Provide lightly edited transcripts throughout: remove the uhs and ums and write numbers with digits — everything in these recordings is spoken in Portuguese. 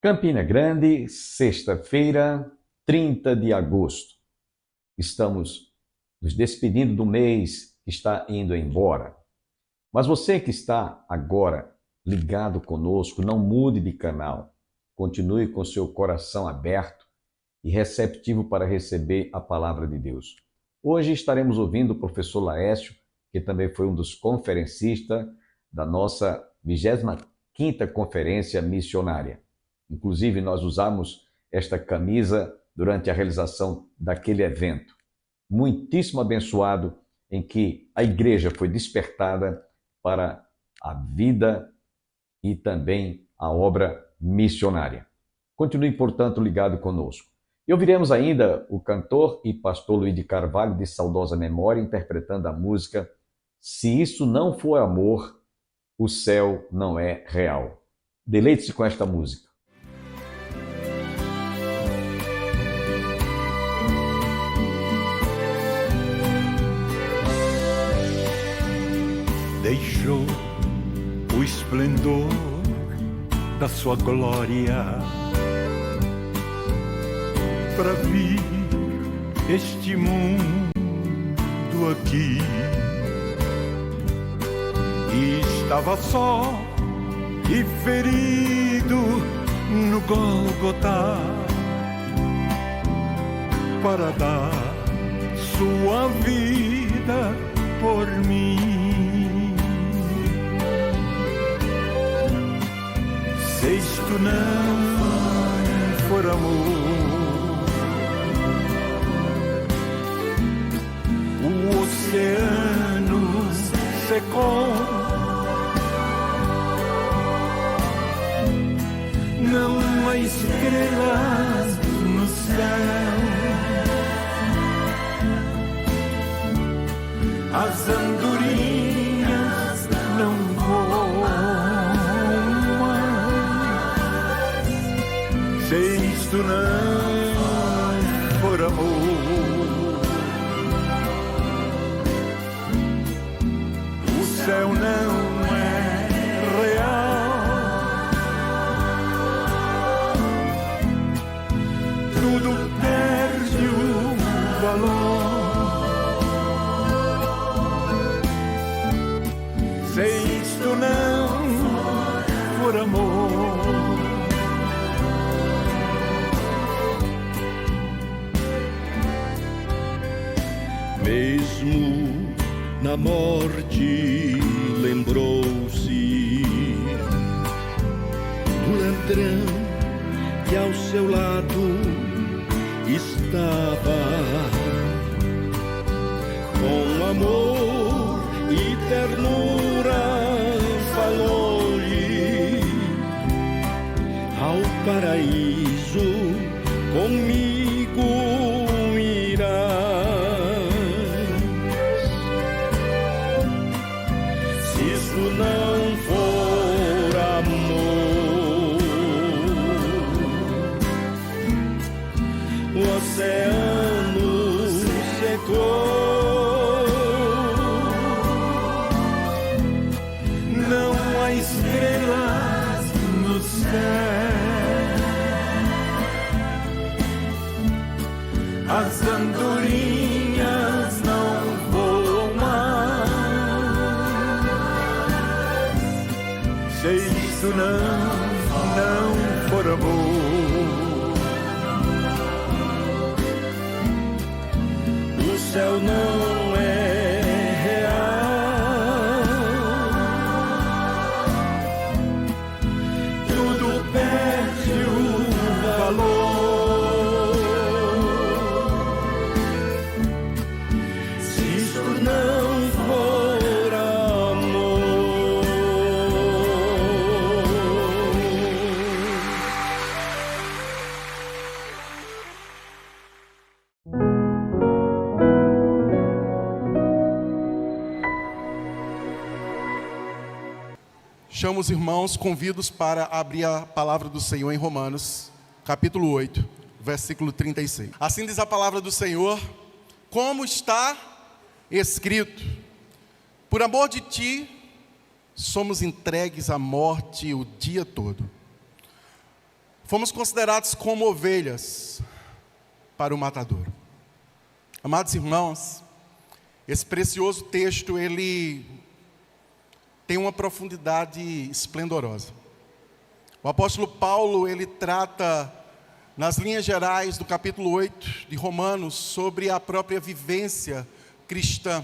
Campina Grande, sexta-feira, 30 de agosto. Estamos nos despedindo do mês que está indo embora. Mas você que está agora ligado conosco, não mude de canal. Continue com seu coração aberto e receptivo para receber a palavra de Deus. Hoje estaremos ouvindo o professor Laércio, que também foi um dos conferencistas da nossa 25ª Conferência Missionária. Inclusive, nós usamos esta camisa durante a realização daquele evento. Muitíssimo abençoado, em que a igreja foi despertada para a vida e também a obra missionária. Continue, portanto, ligado conosco. E ouviremos ainda o cantor e pastor Luiz de Carvalho, de saudosa memória, interpretando a música Se Isso Não For Amor, o Céu Não É Real. Deleite-se com esta música. Deixou o esplendor da sua glória para vir este mundo aqui, e estava só e ferido no Gólgota para dar sua vida por mim. Se isto não for amor, o oceano secou, não há estrelas no céu, as andorinhas não voam. Se isto não for amor, o céu não é real, tudo perde o valor. Se isto não for amor, mesmo na morte lembrou-se do ladrão que ao seu lado estava, com amor e ternura falou-lhe: ao paraíso comigo irás. Não for amor, o oceano secou, não há estrelas no céu, as andorinhas não voam mais. Se isso não for amor, o céu não é real, tudo perde o valor. Se isso não for amor, chamo os irmãos, convido-os para abrir a palavra do Senhor em Romanos, capítulo 8, versículo 36. Assim diz a palavra do Senhor: como está escrito, por amor de ti, somos entregues à morte o dia todo. fomos considerados como ovelhas para o matadouro. Amados irmãos, esse precioso texto, ele tem uma profundidade esplendorosa. O apóstolo Paulo, ele trata, nas linhas gerais do capítulo 8 de Romanos, sobre a própria vivência cristã,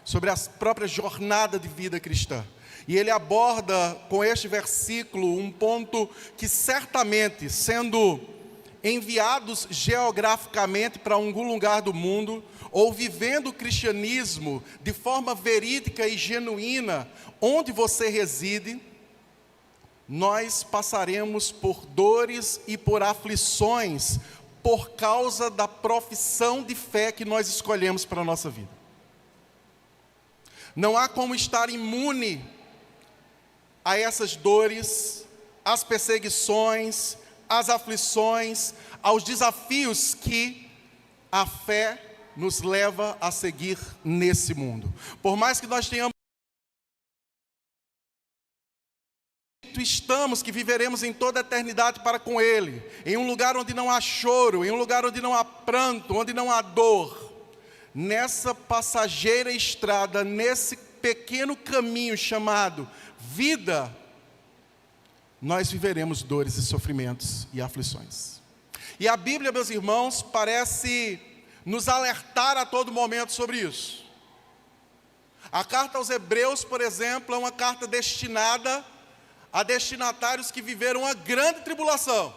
sobre a própria jornada de vida cristã. E ele aborda com este versículo um ponto que certamente, sendo enviados geograficamente para algum lugar do mundo, ou vivendo o cristianismo de forma verídica e genuína, onde você reside, nós passaremos por dores e por aflições por causa da profissão de fé que nós escolhemos para a nossa vida. Não há como estar imune a essas dores, às perseguições, às aflições, aos desafios que a fé nos leva a seguir nesse mundo. Por mais que nós tenhamos estamos que viveremos em toda a eternidade para com Ele, em um lugar onde não há choro, em um lugar onde não há pranto, onde não há dor, nessa passageira estrada, nesse pequeno caminho chamado vida, nós viveremos dores e sofrimentos e aflições. E a Bíblia, meus irmãos, parece nos alertar a todo momento sobre isso. A carta aos Hebreus, por exemplo, é uma carta destinada a destinatários que viveram uma grande tribulação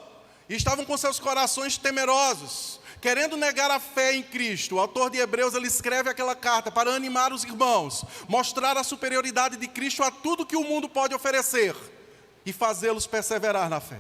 e estavam com seus corações temerosos, querendo negar a fé em Cristo. O autor de Hebreus, ele escreve aquela carta para animar os irmãos, mostrar a superioridade de Cristo a tudo que o mundo pode oferecer e fazê-los perseverar na fé.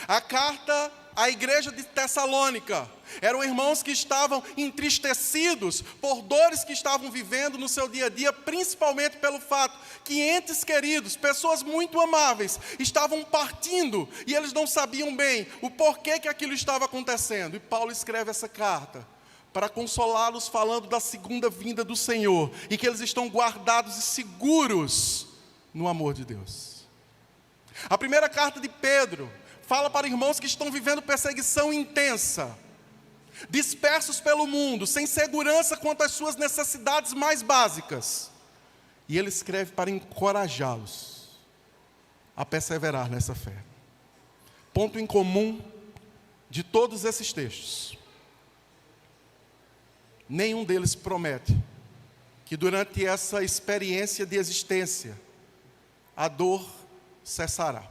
A carta à igreja de Tessalônica eram irmãos que estavam entristecidos por dores que estavam vivendo no seu dia a dia, principalmente pelo fato que entes queridos, pessoas muito amáveis, estavam partindo e eles não sabiam bem o porquê que aquilo estava acontecendo. E Paulo escreve essa carta para consolá-los, falando da segunda vinda do Senhor e que eles estão guardados e seguros no amor de Deus. A primeira carta de Pedro fala para irmãos que estão vivendo perseguição intensa, dispersos pelo mundo, sem segurança quanto às suas necessidades mais básicas. E ele escreve para encorajá-los a perseverar nessa fé. Ponto em comum de todos esses textos: nenhum deles promete que durante essa experiência de existência a dor cessará.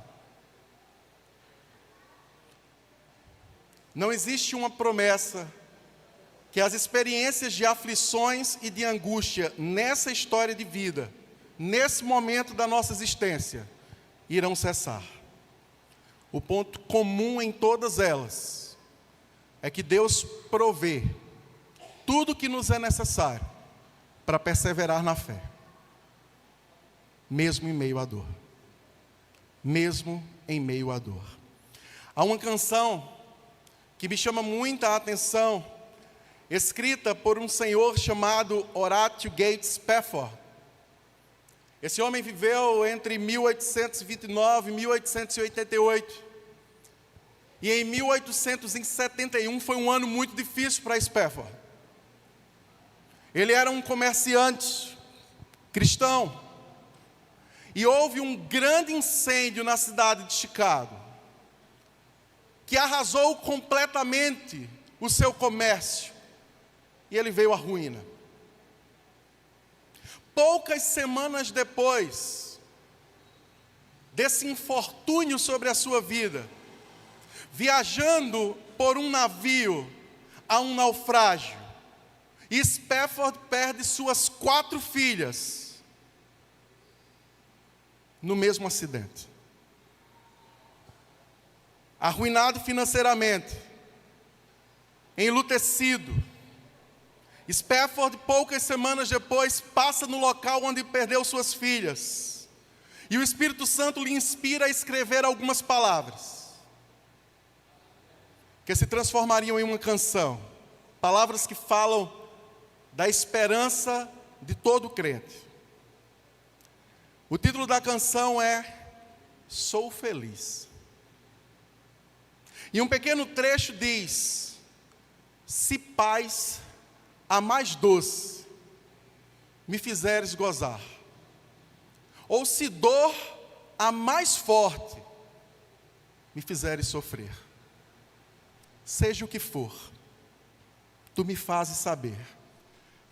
Não existe uma promessa que as experiências de aflições e de angústia nessa história de vida, nesse momento da nossa existência, irão cessar. O ponto comum em todas elas é que Deus provê tudo o que nos é necessário para perseverar na fé, mesmo em meio à dor. Mesmo em meio à dor. Há uma canção que me chama muita atenção, escrita por um senhor chamado Horatio Gates Spafford. Esse homem viveu entre 1829 e 1888. E em 1871 foi um ano muito difícil para Spafford. Ele era um comerciante cristão. E houve um grande incêndio na cidade de Chicago, que arrasou completamente o seu comércio, e ele veio à ruína. Poucas semanas depois desse infortúnio sobre a sua vida, viajando por um navio a um naufrágio, Spafford perde suas 4 filhas no mesmo acidente. Arruinado financeiramente, enlutecido, Spafford, poucas semanas depois, passa no local onde perdeu suas filhas, e o Espírito Santo lhe inspira a escrever algumas palavras, que se transformariam em uma canção, palavras que falam da esperança de todo crente. O título da canção é Sou Feliz. E um pequeno trecho diz: se paz a mais doce me fizeres gozar, ou se dor a mais forte me fizeres sofrer, seja o que for, tu me fazes saber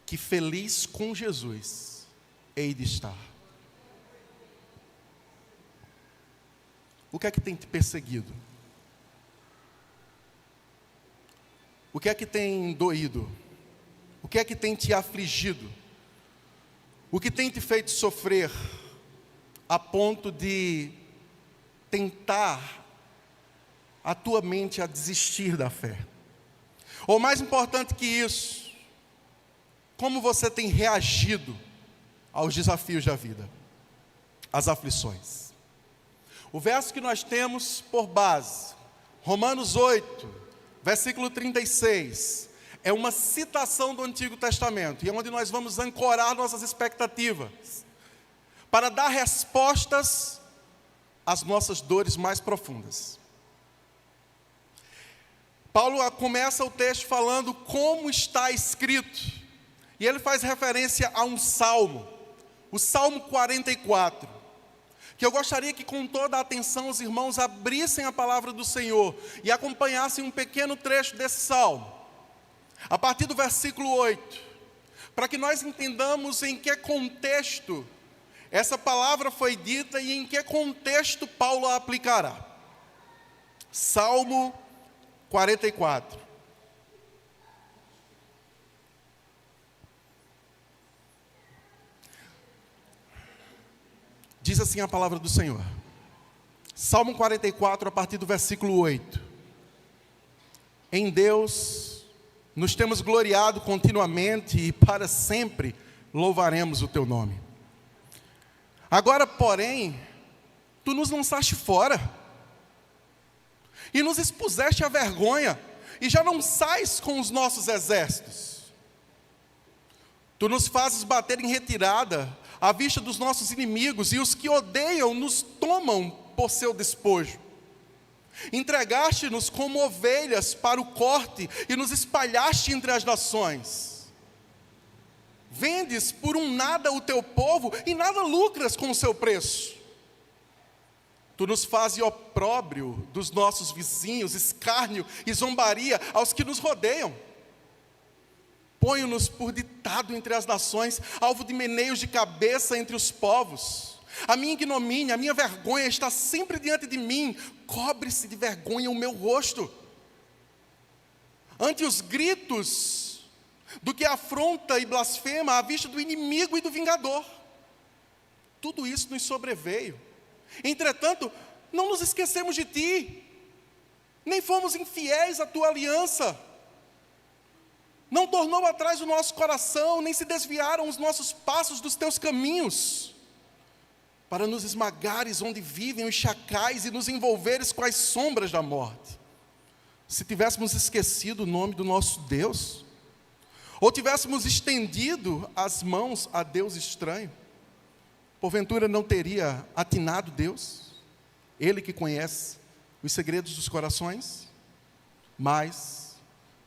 que feliz com Jesus hei de estar. O que é que tem te perseguido? O que é que tem doído? O que é que tem te afligido? O que tem te feito sofrer a ponto de tentar a tua mente a desistir da fé? Ou mais importante que isso, como você tem reagido aos desafios da vida, às aflições? O verso que nós temos por base, Romanos 8, versículo 36, é uma citação do Antigo Testamento, e é onde nós vamos ancorar nossas expectativas, para dar respostas às nossas dores mais profundas. Paulo começa o texto falando como está escrito, e ele faz referência a um salmo, o Salmo 44, que eu gostaria que com toda a atenção os irmãos abrissem a palavra do Senhor e acompanhassem um pequeno trecho desse salmo, a partir do versículo 8, para que nós entendamos em que contexto essa palavra foi dita e em que contexto Paulo a aplicará. Salmo 44. Diz assim a palavra do Senhor. Salmo 44, a partir do versículo 8. Em Deus nos temos gloriado continuamente e para sempre louvaremos o teu nome. Agora, porém, tu nos lançaste fora e nos expuseste à vergonha, e já não sais com os nossos exércitos. Tu nos fazes bater em retirada à vista dos nossos inimigos, e os que odeiam nos tomam por seu despojo. Entregaste-nos como ovelhas para o corte e nos espalhaste entre as nações. Vendes por um nada o teu povo e nada lucras com o seu preço. Tu nos fazes opróbrio dos nossos vizinhos, escárnio e zombaria aos que nos rodeiam. Põe-nos por ditado entre as nações, alvo de meneios de cabeça entre os povos. A minha ignomínia, a minha vergonha está sempre diante de mim. Cobre-se de vergonha o meu rosto. Ante os gritos do que afronta e blasfema à vista do inimigo e do vingador. Tudo isso nos sobreveio. Entretanto, não nos esquecemos de ti, nem fomos infiéis à tua aliança. Não tornou atrás o nosso coração, nem se desviaram os nossos passos dos teus caminhos, para nos esmagares onde vivem os chacais e nos envolveres com as sombras da morte. Se tivéssemos esquecido o nome do nosso Deus, ou tivéssemos estendido as mãos a Deus estranho, porventura não teria atinado Deus, Ele que conhece os segredos dos corações? Mas,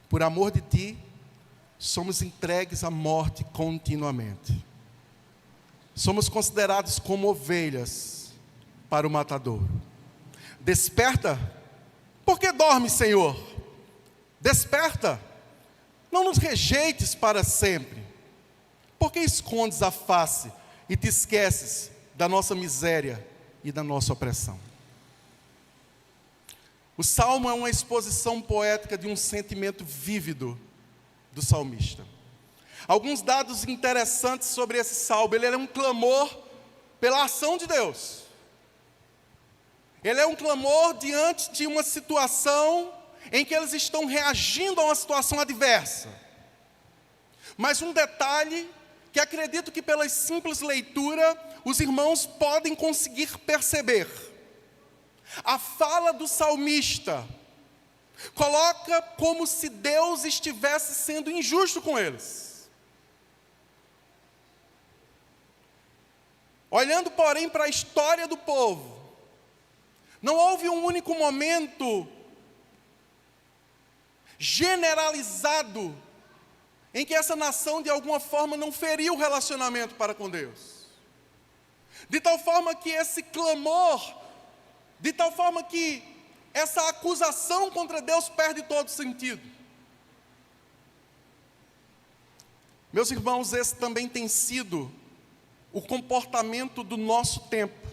por amor de ti, somos entregues à morte continuamente. Somos considerados como ovelhas para o matador. Desperta, porque dorme, Senhor. Desperta, não nos rejeites para sempre. Porque escondes a face e te esqueces da nossa miséria e da nossa opressão? O salmo é uma exposição poética de um sentimento vívido do salmista. Alguns dados interessantes sobre esse salmo. Ele é um clamor pela ação de Deus. Ele é um clamor diante de uma situação em que eles estão reagindo a uma situação adversa. Mas um detalhe que acredito que pela simples leitura os irmãos podem conseguir perceber. A fala do salmista coloca como se Deus estivesse sendo injusto com eles. Olhando, porém, para a história do povo, não houve um único momento generalizado, em que essa nação de alguma forma não feriu o relacionamento para com Deus. De tal forma que esse clamor, de tal forma que essa acusação contra Deus perde todo sentido. Meus irmãos, esse também tem sido o comportamento do nosso tempo.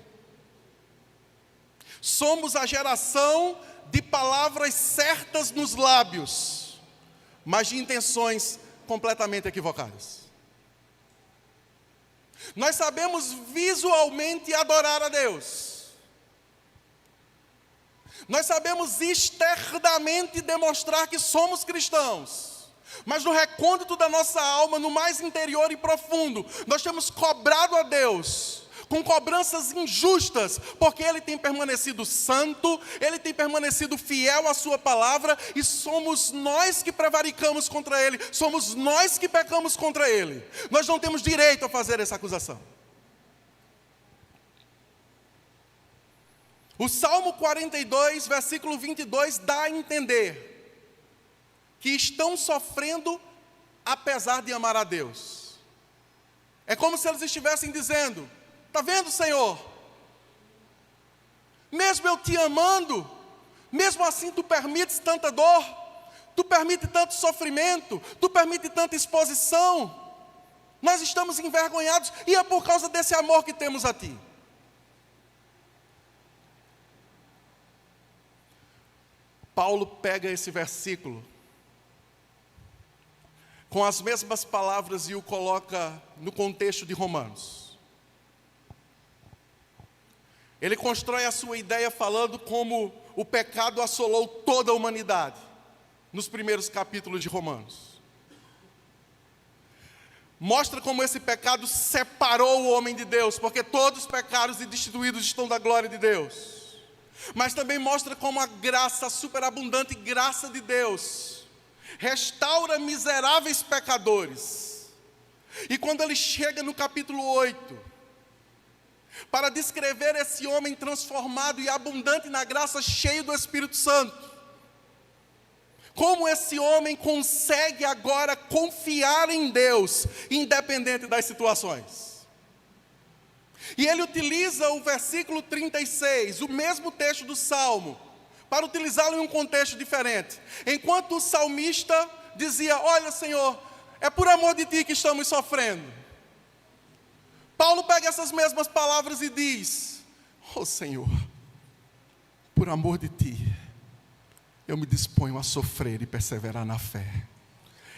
Somos a geração de palavras certas nos lábios, mas de intenções completamente equivocadas. Nós sabemos visualmente adorar a Deus. Nós sabemos externamente demonstrar que somos cristãos. Mas no recôndito da nossa alma, no mais interior e profundo, nós temos cobrado a Deus com cobranças injustas, porque Ele tem permanecido santo, Ele tem permanecido fiel à sua palavra, e somos nós que prevaricamos contra Ele, somos nós que pecamos contra Ele. Nós não temos direito a fazer essa acusação. O Salmo 42, versículo 22, dá a entender que estão sofrendo apesar de amar a Deus. É como se eles estivessem dizendo: está vendo, Senhor? Mesmo eu te amando, mesmo assim tu permites tanta dor, tu permites tanto sofrimento, tu permites tanta exposição. Nós estamos envergonhados e é por causa desse amor que temos a ti. Paulo pega esse versículo com as mesmas palavras e o coloca no contexto de Romanos. Ele constrói a sua ideia falando como o pecado assolou toda a humanidade, nos primeiros capítulos de Romanos. Mostra como esse pecado separou o homem de Deus, porque todos pecados e destituídos estão da glória de Deus. Mas também mostra como a graça, a superabundante graça de Deus, restaura miseráveis pecadores. E quando ele chega no capítulo 8, para descrever esse homem transformado e abundante na graça, cheio do Espírito Santo, como esse homem consegue agora confiar em Deus, independente das situações. E ele utiliza o versículo 36, o mesmo texto do Salmo, para utilizá-lo em um contexto diferente. Enquanto o salmista dizia: olha, Senhor, é por amor de ti que estamos sofrendo, Paulo pega essas mesmas palavras e diz: oh Senhor, por amor de ti, eu me disponho a sofrer e perseverar na fé.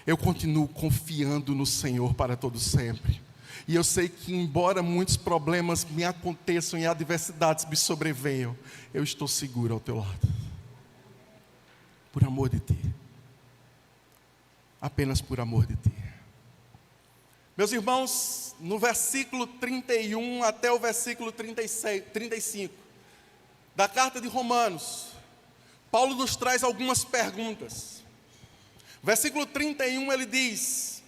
Eu continuo confiando no Senhor para todo sempre. E eu sei que, embora muitos problemas me aconteçam e adversidades me sobrevenham, eu estou seguro ao teu lado. Por amor de ti. Apenas por amor de ti. Meus irmãos, no versículo 31 até o versículo 35 da carta de Romanos, Paulo nos traz algumas perguntas. Versículo 31 ele diz: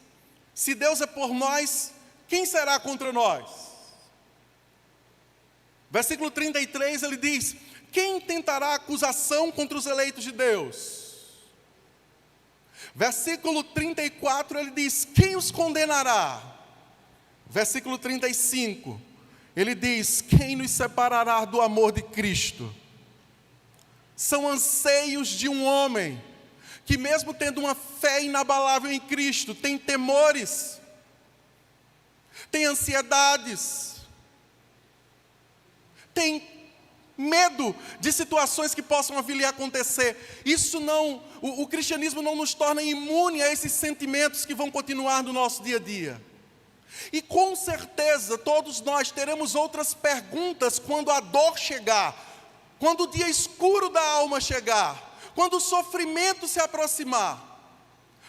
se Deus é por nós, quem será contra nós? Versículo 33 ele diz: quem tentará acusação contra os eleitos de Deus? Versículo 34 ele diz: quem os condenará? Versículo 35 ele diz: quem nos separará do amor de Cristo? São anseios de um homem que, mesmo tendo uma fé inabalável em Cristo, tem temores, tem ansiedades, tem medo de situações que possam vir a acontecer. Isso não, o cristianismo não nos torna imune a esses sentimentos que vão continuar no nosso dia a dia. E com certeza todos nós teremos outras perguntas quando a dor chegar, quando o dia escuro da alma chegar, quando o sofrimento se aproximar.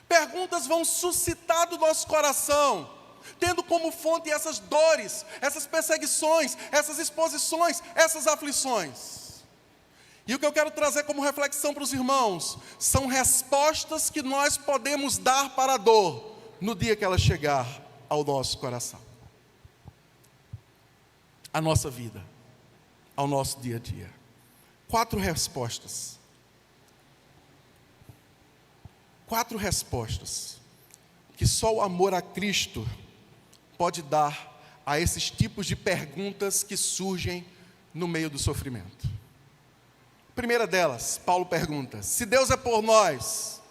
Perguntas vão suscitar do nosso coração, tendo como fonte essas dores, essas perseguições, essas exposições, essas aflições. E o que eu quero trazer como reflexão para os irmãos, são respostas que nós podemos dar para a dor, no dia que ela chegar ao nosso coração, à nossa vida, ao nosso dia a dia. 4 respostas. 4 respostas que só o amor a Cristo pode dar a esses tipos de perguntas que surgem no meio do sofrimento. A primeira delas, Paulo pergunta: se Deus é por nós,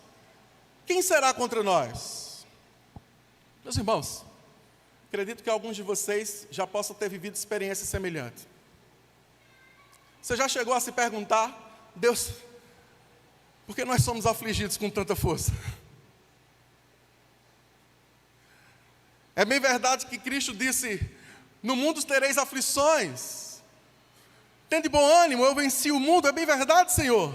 quem será contra nós? Meus irmãos, acredito que alguns de vocês já possam ter vivido experiência semelhante. Você já chegou a se perguntar: Deus, por que nós somos afligidos com tanta força? É bem verdade que Cristo disse: no mundo tereis aflições, tende bom ânimo, eu venci o mundo. É bem verdade, Senhor.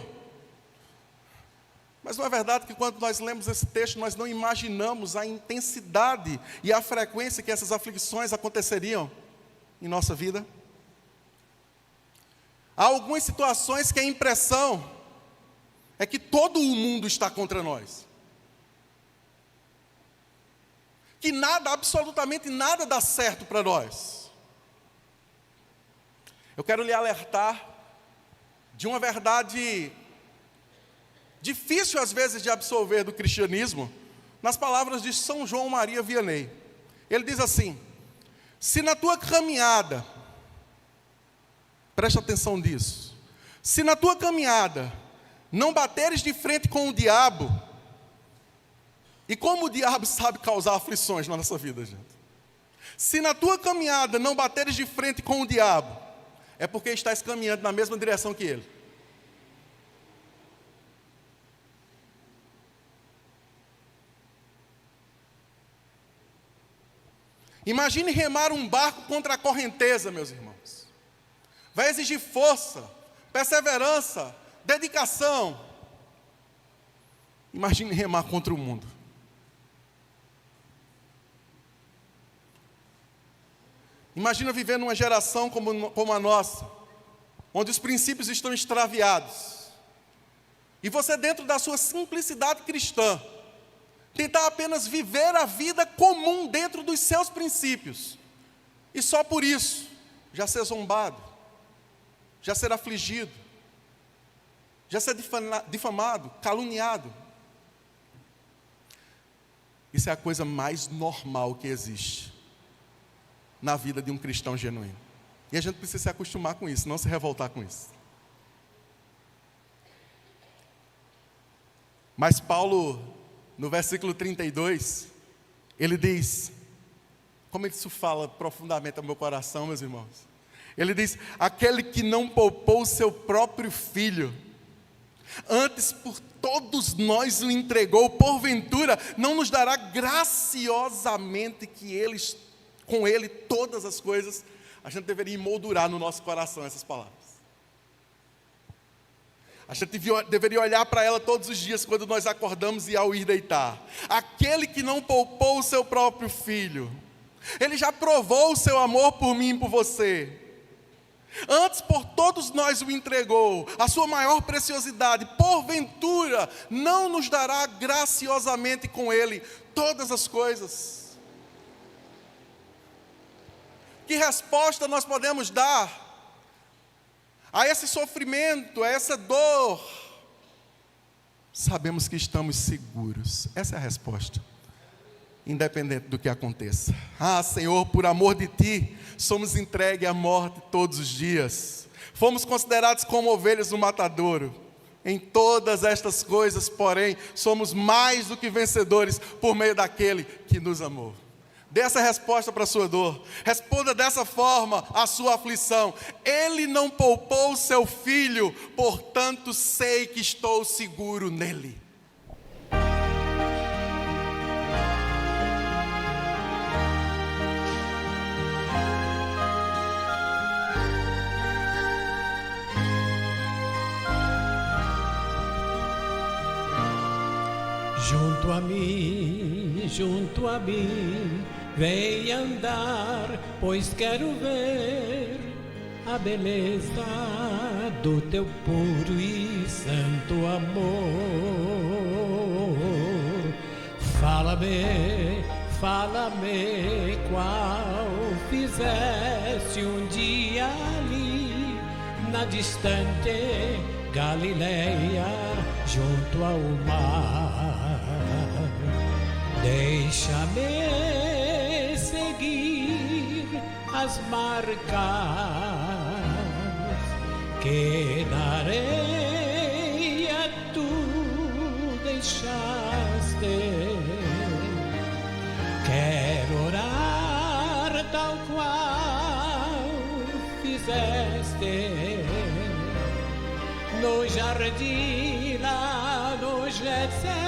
Mas não é verdade que quando nós lemos esse texto, nós não imaginamos a intensidade e a frequência que essas aflições aconteceriam em nossa vida? Há algumas situações que a impressão é que todo o mundo está contra nós. Que nada, absolutamente nada dá certo para nós. Eu quero lhe alertar de uma verdade difícil às vezes de absorver do cristianismo, nas palavras de São João Maria Vianney. Ele diz assim: se na tua caminhada, preste atenção nisso, se na tua caminhada não bateres de frente com o diabo, e como o diabo sabe causar aflições na nossa vida, gente? Se na tua caminhada não bateres de frente com o diabo, é porque estás caminhando na mesma direção que ele. Imagine remar um barco contra a correnteza, meus irmãos. Vai exigir força, perseverança, dedicação. Imagine remar contra o mundo. Imagina viver numa geração como a nossa, onde os princípios estão extraviados. E você, dentro da sua simplicidade cristã, tentar apenas viver a vida comum dentro dos seus princípios. E só por isso, já ser zombado, já ser afligido, já ser difamado, caluniado. Isso é a coisa mais normal que existe na vida de um cristão genuíno. E a gente precisa se acostumar com isso, não se revoltar com isso. Mas Paulo, no versículo 32, ele diz, como isso fala profundamente ao meu coração, meus irmãos. Ele diz: aquele que não poupou o seu próprio filho, antes por todos nós o entregou, porventura não nos dará graciosamente com ele todas as coisas? A gente deveria emoldurar no nosso coração essas palavras. A gente deveria olhar para ela todos os dias quando nós acordamos e ao ir deitar. Aquele que não poupou o seu próprio filho, ele já provou o seu amor por mim e por você. Antes por todos nós o entregou, a sua maior preciosidade, porventura não nos dará graciosamente com ele todas as coisas? Que resposta nós podemos dar a esse sofrimento, a essa dor? Sabemos que estamos seguros. Essa é a resposta, independente do que aconteça. Ah, Senhor, por amor de Ti, somos entregues à morte todos os dias. Fomos considerados como ovelhas no matadouro. Em todas estas coisas, porém, somos mais do que vencedores por meio daquele que nos amou. Dê essa resposta para a sua dor. Responda dessa forma a sua aflição. Ele não poupou o seu filho, portanto sei que estou seguro nele. Junto a mim, vem andar, pois quero ver a beleza do teu puro e santo amor. Fala-me qual fizeste um dia ali na distante Galileia, junto ao mar. Deixa-me seguir as marcas que na areia tu deixaste. Quero orar tal qual fizeste no jardim lá no Getsemane.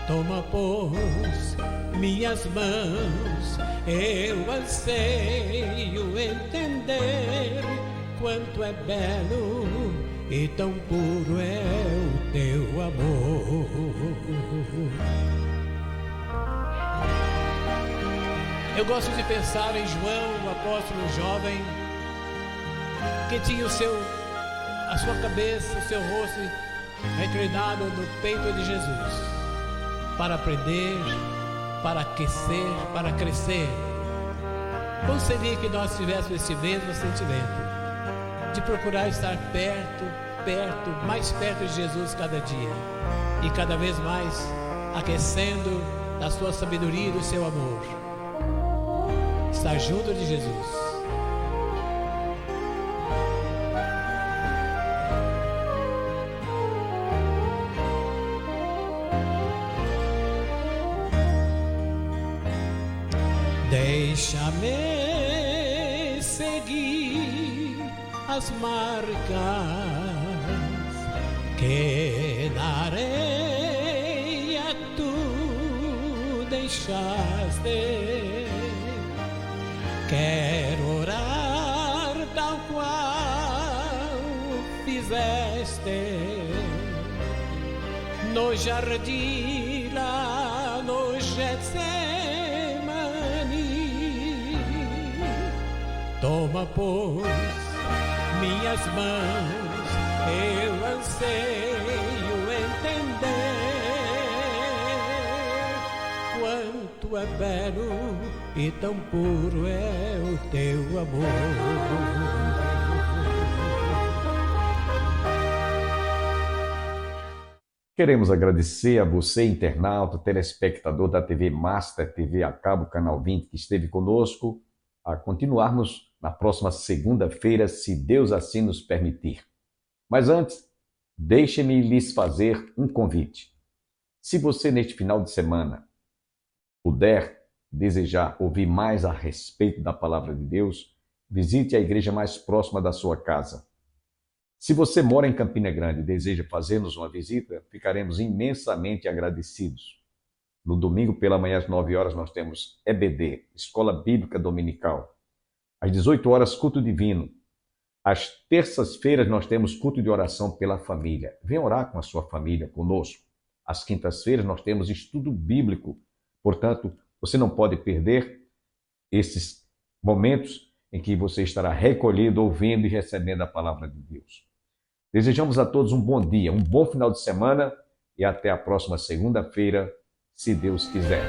Toma, pois, minhas mãos, eu anseio entender quanto é belo e tão puro é o teu amor. Eu gosto de pensar em João, o apóstolo jovem, que tinha a sua cabeça, o seu rosto reclinado no peito de Jesus, para aprender, para aquecer, para crescer. Como seria que nós tivéssemos esse mesmo sentimento de procurar estar perto, mais perto de Jesus cada dia, e cada vez mais aquecendo da sua sabedoria e do seu amor, estar junto de Jesus. Deixa-me seguir as marcas que na areia tu deixaste. Quero orar tal qual fizeste no jardim lá no Getsemane. Toma, pois, minhas mãos, eu anseio entender quanto é belo e tão puro é o teu amor. Queremos agradecer a você, internauta, telespectador da TV Master, TV a cabo, Canal 20, que esteve conosco, a continuarmos na próxima segunda-feira, se Deus assim nos permitir. Mas antes, deixe-me lhes fazer um convite. Se você, neste final de semana, puder, desejar ouvir mais a respeito da Palavra de Deus, visite a igreja mais próxima da sua casa. Se você mora em Campina Grande e deseja fazer-nos uma visita, ficaremos imensamente agradecidos. No domingo pela manhã, às 9 horas, nós temos EBD, Escola Bíblica Dominical. Às 18 horas, culto divino. Às terças-feiras, nós temos culto de oração pela família. Venha orar com a sua família, conosco. Às quintas-feiras, nós temos estudo bíblico. Portanto, você não pode perder esses momentos em que você estará recolhido, ouvindo e recebendo a palavra de Deus. Desejamos a todos um bom dia, um bom final de semana e até a próxima segunda-feira, se Deus quiser.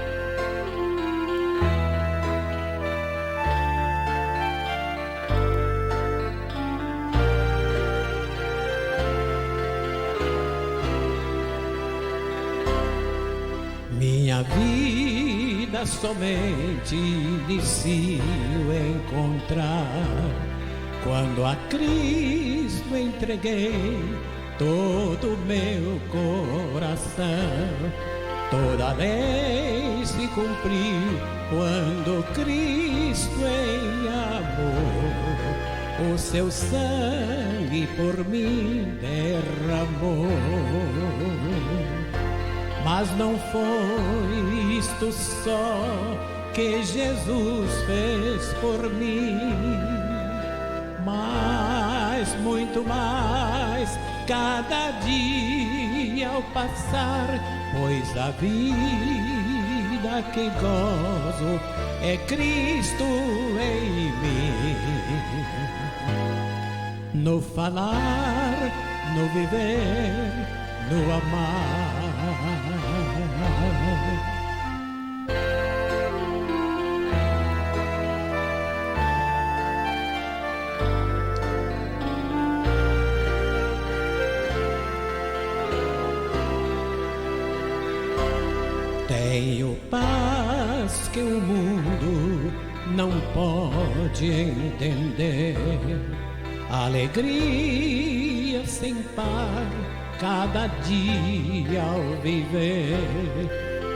Minha vida somente inicio encontrar quando a Cristo entreguei todo o meu coração. Toda lei se cumpriu quando Cristo em amor o seu sangue por mim derramou. Mas não foi isto só que Jesus fez por mim, mas muito mais cada dia ao passar, pois a vida que gozo é Cristo em mim. No falar, no viver, no amar. Tenho paz que o mundo não pode entender, alegria sem par cada dia ao viver.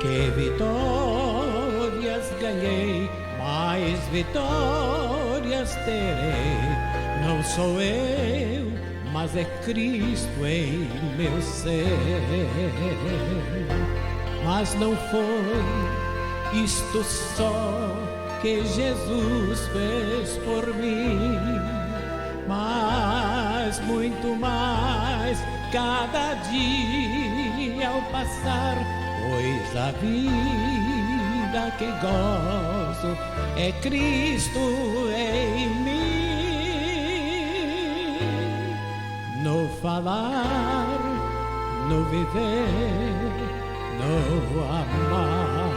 Que vitórias ganhei, mais vitórias terei. Não sou eu, mas é Cristo em meu ser. Mas não foi isto só que Jesus fez por mim, mas muito mais cada dia ao passar, pois a vida que gozo é Cristo em mim. No falar, no viver, no amar.